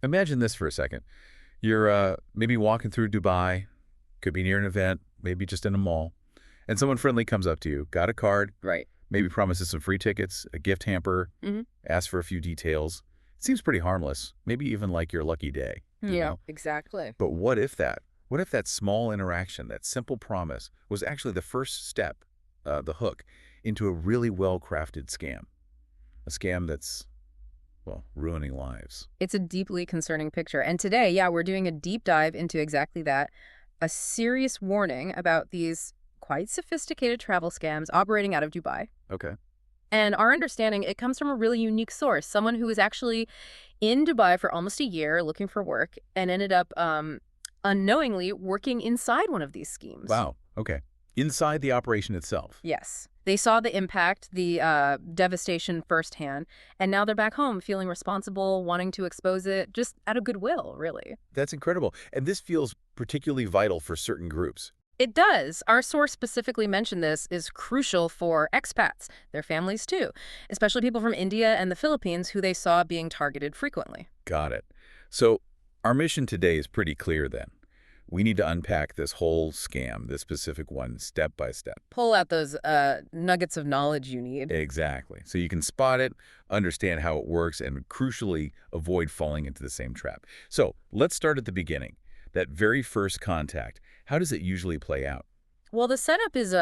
Imagine this for a second. You're maybe walking through Dubai, could be near an event, maybe just in a mall, and someone friendly comes up to you, got a card, Right. maybe promises some free tickets, a gift hamper, Hmm. asks for a few details. It seems pretty harmless, maybe even like your lucky day, you Yeah, know? exactly. But what if that? What if that small interaction, that simple promise, was actually the first step, the hook, into a really well-crafted scam? A scam that's, well, ruining lives. It's a deeply concerning picture. And today, yeah, we're doing a deep dive into exactly that. A serious warning about these quite sophisticated travel scams operating out of Dubai. Okay. And our understanding, it comes from a really unique source, someone who was actually in Dubai for almost a year looking for work and ended up unknowingly working inside one of these schemes. Wow. Okay. Inside the operation itself. Yes. They saw the impact, the devastation firsthand, and now they're back home feeling responsible, wanting to expose it, just out of goodwill, really. That's incredible. And this feels particularly vital for certain groups. It does. Our source specifically mentioned this is crucial for expats, their families too, especially people from India and the Philippines who they saw being targeted frequently. Got it. So our mission today is pretty clear then. We need to unpack this whole scam, this specific one, step by step. Pull out those nuggets of knowledge you need. Exactly. So you can spot it, understand how it works, and crucially, avoid falling into the same trap. So let's start at the beginning. That very first contact, how does it usually play out? Well, the setup is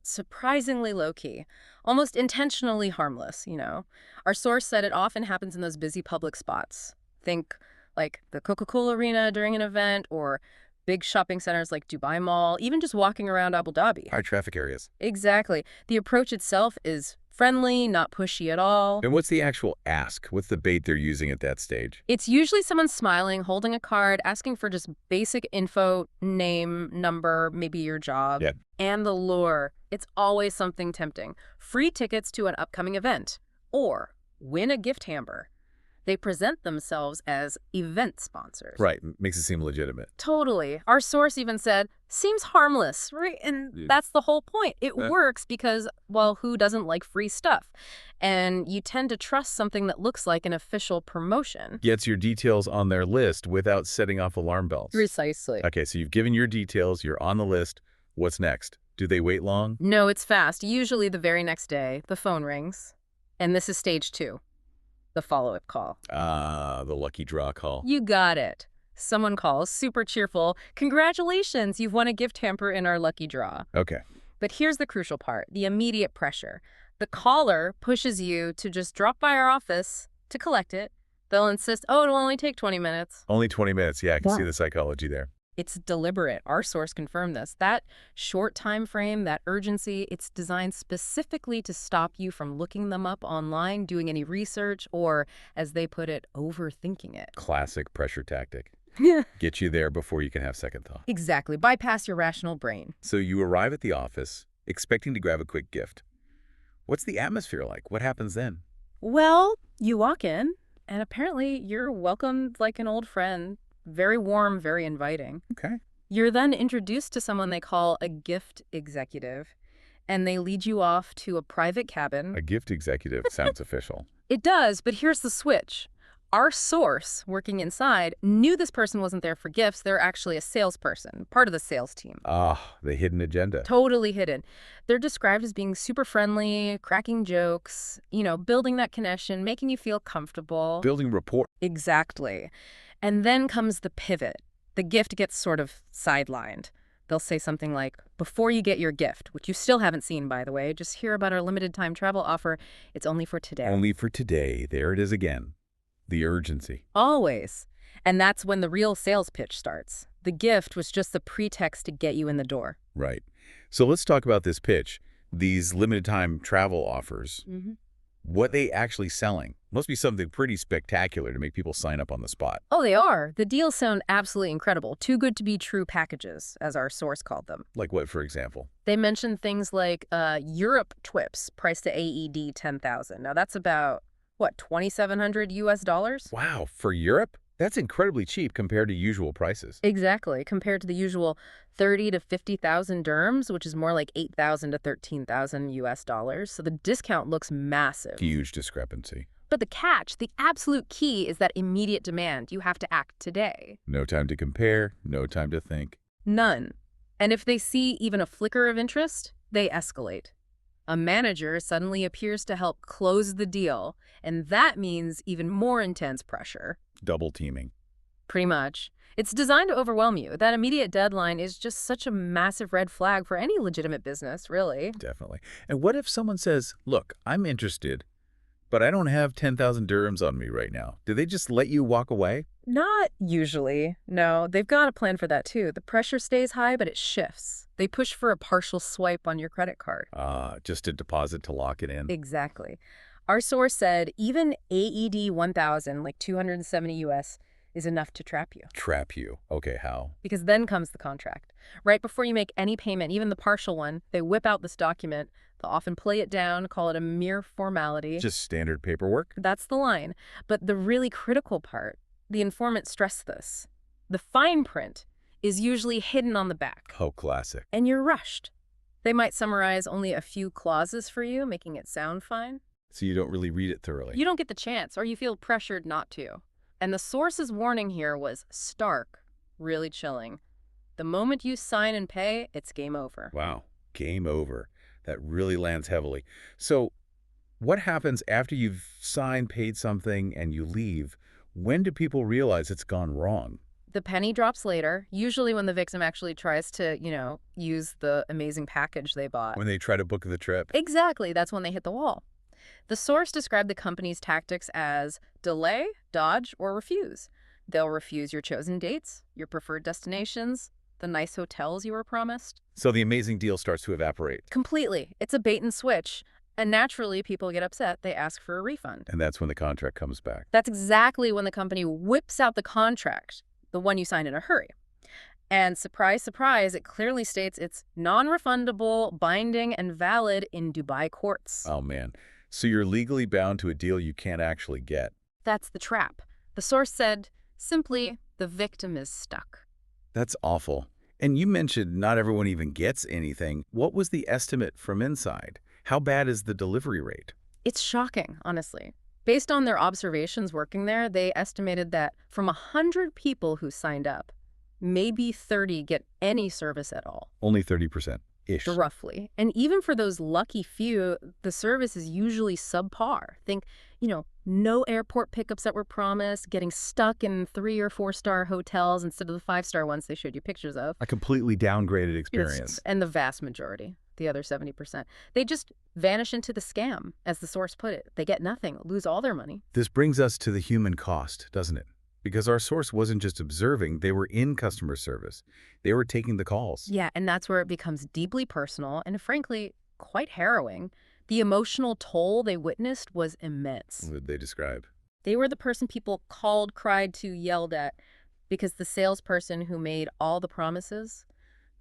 surprisingly low-key, almost intentionally harmless, you know. Our source said it often happens in those busy public spots. Think like the Coca-Cola Arena during an event or big shopping centers like Dubai Mall, even just walking around Abu Dhabi. High traffic areas. Exactly. The approach itself is friendly, not pushy at all. And what's the actual ask? What's the bait they're using at that stage? It's usually someone smiling, holding a card, asking for just basic info, name, number, maybe your job. Yeah. And the lure. It's always something tempting. Free tickets to an upcoming event. Or win a gift hamper. They present themselves as event sponsors. Right. Makes it seem legitimate. Totally. Our source even said, seems harmless, right? And Yeah. that's the whole point. It works because, well, who doesn't like free stuff? And you tend to trust something that looks like an official promotion. Gets your details on their list without setting off alarm bells. Precisely. Okay, so you've given your details, you're on the list. What's next? Do they wait long? No, it's fast. Usually the very next day, the phone rings. And this is stage 2, the follow-up call. Ah, the lucky draw call. You got it. Someone calls, super cheerful. Congratulations, you've won a gift hamper in our lucky draw. Okay. But here's the crucial part, the immediate pressure. The caller pushes you to just drop by our office to collect it. They'll insist, oh, it'll only take 20 minutes. Only 20 minutes. Yeah, I can see the psychology there. It's deliberate. Our source confirmed this. That short time frame, that urgency, it's designed specifically to stop you from looking them up online, doing any research, or, as they put it, overthinking it. Classic pressure tactic. Yeah. Get you there before you can have second thought. Exactly. Bypass your rational brain. So you arrive at the office, expecting to grab a quick gift. What's the atmosphere like? What happens then? Well, you walk in, and apparently you're welcomed like an old friend. Very warm, very inviting. Okay. You're then introduced to someone they call a gift executive, and they lead you off to a private cabin. A gift executive sounds official. It does, but here's the switch. Our source, working inside, knew this person wasn't there for gifts. They're actually a salesperson, part of the sales team. Ah, the hidden agenda. Totally hidden. They're described as being super friendly, cracking jokes, you know, building that connection, making you feel comfortable. Building rapport. Exactly. And then comes the pivot. The gift gets sort of sidelined. They'll say something like, before you get your gift, which you still haven't seen, by the way, just hear about our limited time travel offer. It's only for today. Only for today. There it is again. The urgency. Always. And that's when the real sales pitch starts. The gift was just the pretext to get you in the door. Right. So let's talk about this pitch. These limited time travel offers. What they actually selling? Must be something pretty spectacular to make people sign up on the spot. Oh, they are. The deals sound absolutely incredible. Too good to be true packages, as our source called them. Like what, for example? They mentioned things like Europe trips priced to AED 10,000. Now that's about, what, 2,700 US dollars? Wow, for Europe? That's incredibly cheap compared to usual prices. Exactly, compared to the usual 30 to 50,000 dirhams, which is more like 8,000 to 13,000 US dollars. So the discount looks massive. Huge discrepancy. But the catch, the absolute key, is that immediate demand. You have to act today. No time to compare, no time to think. None. And if they see even a flicker of interest, they escalate. A manager suddenly appears to help close the deal, and that means even more intense pressure. Double teaming. Pretty much. It's designed to overwhelm you. That immediate deadline is just such a massive red flag for any legitimate business, really. Definitely. And what if someone says, look, I'm interested, but I don't have 10,000 dirhams on me right now? Do they just let you walk away? Not usually. No, they've got a plan for that too. The pressure stays high, but it shifts. They push for a partial swipe on your credit card. Just a deposit to lock it in. Exactly. Our source said even AED 1,000, like 270 US, is enough to trap you. Trap you. Okay, how? Because then comes the contract. Right before you make any payment, even the partial one, they whip out this document. They'll often play it down, call it a mere formality. Just standard paperwork? That's the line. But the really critical part, the informant stressed this. The fine print is usually hidden on the back. Oh, classic. And you're rushed. They might summarize only a few clauses for you, making it sound fine. So you don't really read it thoroughly. You don't get the chance, or you feel pressured not to. And the source's warning here was stark, really chilling. The moment you sign and pay, it's game over. Wow, game over. That really lands heavily. So what happens after you've signed, paid something, and you leave? When do people realize it's gone wrong? The penny drops later, usually when the victim actually tries to, use the amazing package they bought. When they try to book the trip. Exactly, that's when they hit the wall. The source described the company's tactics as delay, dodge, or refuse. They'll refuse your chosen dates, your preferred destinations, the nice hotels you were promised. So the amazing deal starts to evaporate. Completely. It's a bait and switch. And naturally, people get upset. They ask for a refund. And that's when the contract comes back. That's exactly when the company whips out the contract, the one you signed in a hurry. And surprise, surprise, it clearly states it's non-refundable, binding, and valid in Dubai courts. Oh, man. So you're legally bound to a deal you can't actually get. That's the trap. The source said, simply, the victim is stuck. That's awful. And you mentioned not everyone even gets anything. What was the estimate from inside? How bad is the delivery rate? It's shocking, honestly. Based on their observations working there, they estimated that from 100 people who signed up, maybe 30 get any service at all. Only 30%-ish. Roughly. And even for those lucky few, the service is usually subpar. Think, no airport pickups that were promised, getting stuck in 3- or 4-star hotels instead of the 5-star ones they showed you pictures of. A completely downgraded experience. And the vast majority, the other 70%, they just vanish into the scam, as the source put it. They get nothing, lose all their money. This brings us to the human cost, doesn't it? Because our source wasn't just observing, they were in customer service. They were taking the calls. Yeah, and that's where it becomes deeply personal and, frankly, quite harrowing. The emotional toll they witnessed was immense. What did they describe? They were the person people called, cried to, yelled at, because the salesperson who made all the promises,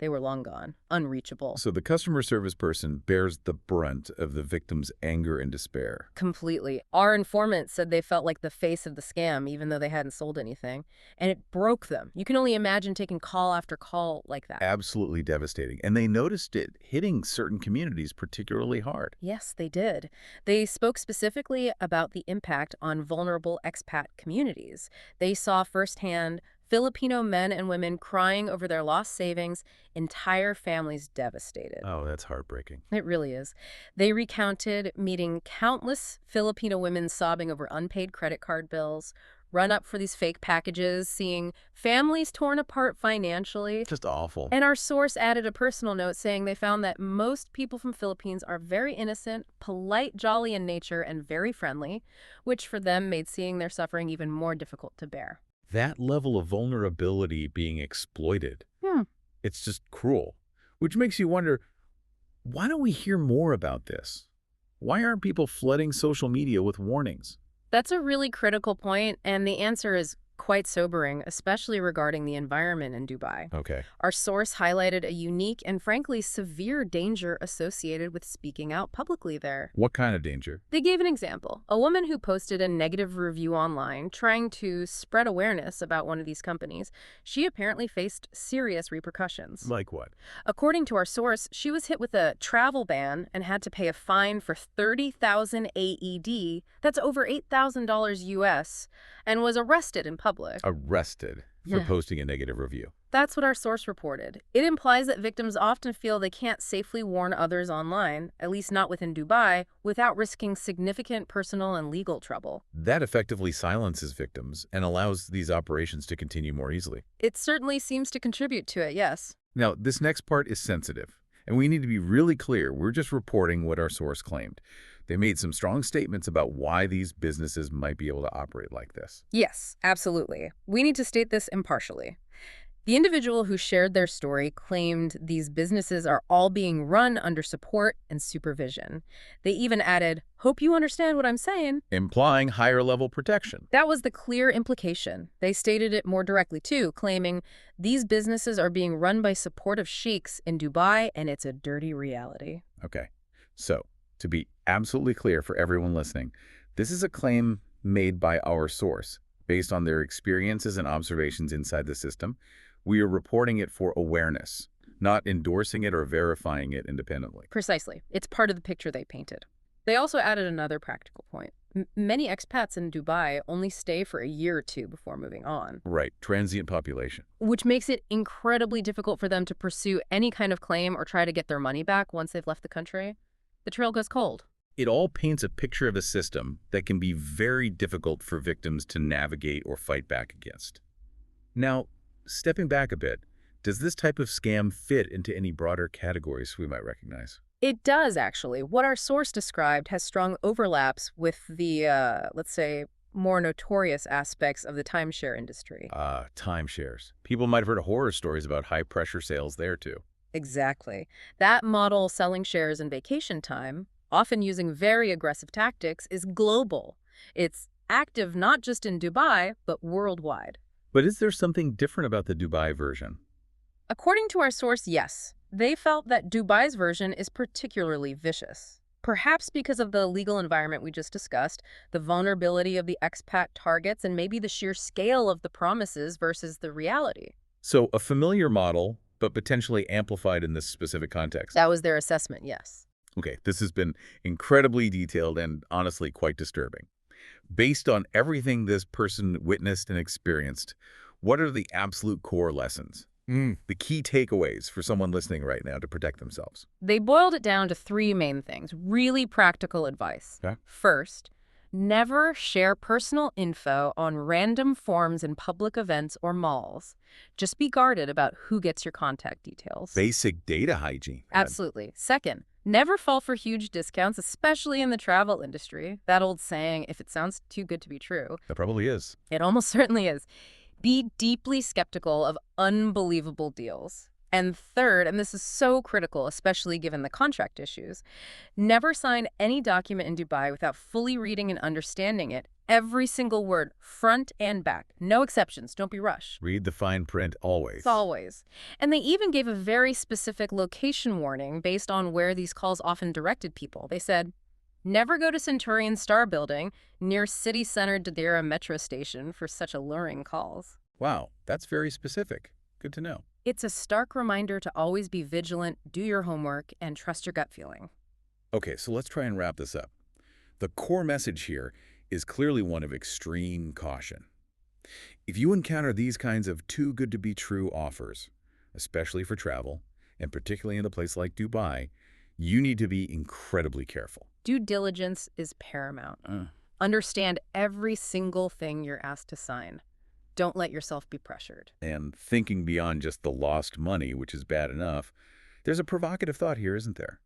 they were long gone, unreachable. So the customer service person bears the brunt of the victim's anger and despair. Completely. Our informant said they felt like the face of the scam, even though they hadn't sold anything. And it broke them. You can only imagine taking call after call like that. Absolutely devastating. And they noticed it hitting certain communities particularly hard. Yes, they did. They spoke specifically about the impact on vulnerable expat communities. They saw firsthand Filipino men and women crying over their lost savings, entire families devastated. Oh, that's heartbreaking. It really is. They recounted meeting countless Filipino women sobbing over unpaid credit card bills, run up for these fake packages, seeing families torn apart financially. Just awful. And our source added a personal note saying they found that most people from Philippines are very innocent, polite, jolly in nature, and very friendly, which for them made seeing their suffering even more difficult to bear. That level of vulnerability being exploited. It's just cruel. Which makes you wonder, why don't we hear more about this? Why aren't people flooding social media with warnings? That's a really critical point, and the answer is Quite sobering, especially regarding the environment in Dubai. Okay. Our source highlighted a unique and frankly severe danger associated with speaking out publicly there. What kind of danger? They gave an example. A woman who posted a negative review online trying to spread awareness about one of these companies, she apparently faced serious repercussions. Like what? According to our source, she was hit with a travel ban and had to pay a fine for 30,000 AED, that's over $8,000 US, and was arrested in public. Arrested for Yeah. posting a negative review. That's what our source reported. It implies that victims often feel they can't safely warn others online, at least not within Dubai, without risking significant personal and legal trouble. That effectively silences victims and allows these operations to continue more easily. It certainly seems to contribute to it, yes. Now, this next part is sensitive, and we need to be really clear. We're just reporting what our source claimed. They made some strong statements about why these businesses might be able to operate like this. Yes, absolutely. We need to state this impartially. The individual who shared their story claimed these businesses are all being run under support and supervision. They even added, "Hope you understand what I'm saying." Implying higher level protection. That was the clear implication. They stated it more directly, too, claiming these businesses are being run by supportive sheiks in Dubai, and it's a dirty reality. Okay, so to be absolutely clear for everyone listening, this is a claim made by our source based on their experiences and observations inside the system. We are reporting it for awareness, not endorsing it or verifying it independently. Precisely. It's part of the picture they painted. They also added another practical point. Many expats in Dubai only stay for a year or two before moving on, Right, transient population. which makes it incredibly difficult for them to pursue any kind of claim or try to get their money back once they've left the country. The trail goes cold. It all paints a picture of a system that can be very difficult for victims to navigate or fight back against. Now, stepping back a bit, does this type of scam fit into any broader categories we might recognize? It does, actually. What our source described has strong overlaps with the, let's say, more notorious aspects of the timeshare industry. Timeshares. People might have heard horror stories about high-pressure sales there, too. Exactly. That model, selling shares in vacation time, often using very aggressive tactics, is global. It's active not just in Dubai, but worldwide. But is there something different about the Dubai version? According to our source, yes. They felt that Dubai's version is particularly vicious. Perhaps because of the legal environment we just discussed, the vulnerability of the expat targets, and maybe the sheer scale of the promises versus the reality. So a familiar model, but potentially amplified in this specific context. That was their assessment, yes. Okay, this has been incredibly detailed and honestly quite disturbing. Based on everything this person witnessed and experienced, what are the absolute core lessons? The key takeaways for someone listening right now to protect themselves? They boiled it down to three main things, really practical advice. Okay. First, never share personal info on random forms in public events or malls. Just be guarded about who gets your contact details. Basic data hygiene. Absolutely. Second, never fall for huge discounts, especially in the travel industry. That old saying, if it sounds too good to be true, That probably is. it almost certainly is. Be deeply skeptical of unbelievable deals. And third, and this is so critical, especially given the contract issues, never sign any document in Dubai without fully reading and understanding it. Every single word, front and back. No exceptions. Don't be rushed. Read the fine print always. It's always. And they even gave a very specific location warning based on where these calls often directed people. They said, never go to Centurion Star Building near city center Deira Metro station for such alluring calls. Wow, that's very specific. Good to know. It's a stark reminder to always be vigilant, do your homework, and trust your gut feeling. Okay, so let's try and wrap this up. The core message here is clearly one of extreme caution. If you encounter these kinds of too good to be true offers, especially for travel, and particularly in a place like Dubai, you need to be incredibly careful. Due diligence is paramount. Understand every single thing you're asked to sign. Don't let yourself be pressured. And thinking beyond just the lost money, which is bad enough, there's a provocative thought here, isn't there?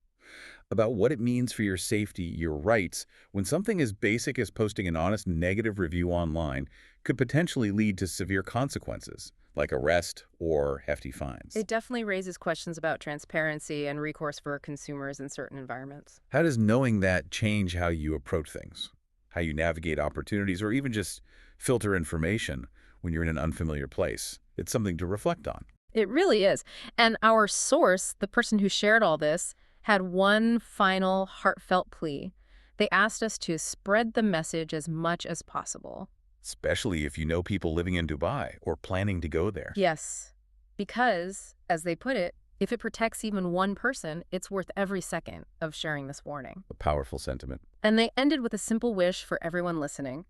About what it means for your safety, your rights, when something as basic as posting an honest negative review online could potentially lead to severe consequences, like arrest or hefty fines. It definitely raises questions about transparency and recourse for consumers in certain environments. How does knowing that change how you approach things, how you navigate opportunities, or even just filter information when you're in an unfamiliar place. It's something to reflect on. It really is. And our source, the person who shared all this, had one final heartfelt plea. They asked us to spread the message as much as possible. Especially if you know people living in Dubai or planning to go there. Yes, because, as they put it, if it protects even one person, it's worth every second of sharing this warning. A powerful sentiment. And they ended with a simple wish for everyone listening.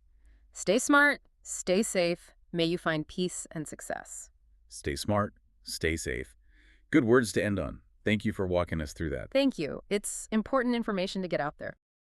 Stay smart, stay safe, may you find peace and success. Stay smart, stay safe. Good words to end on. Thank you for walking us through that. Thank you. It's important information to get out there.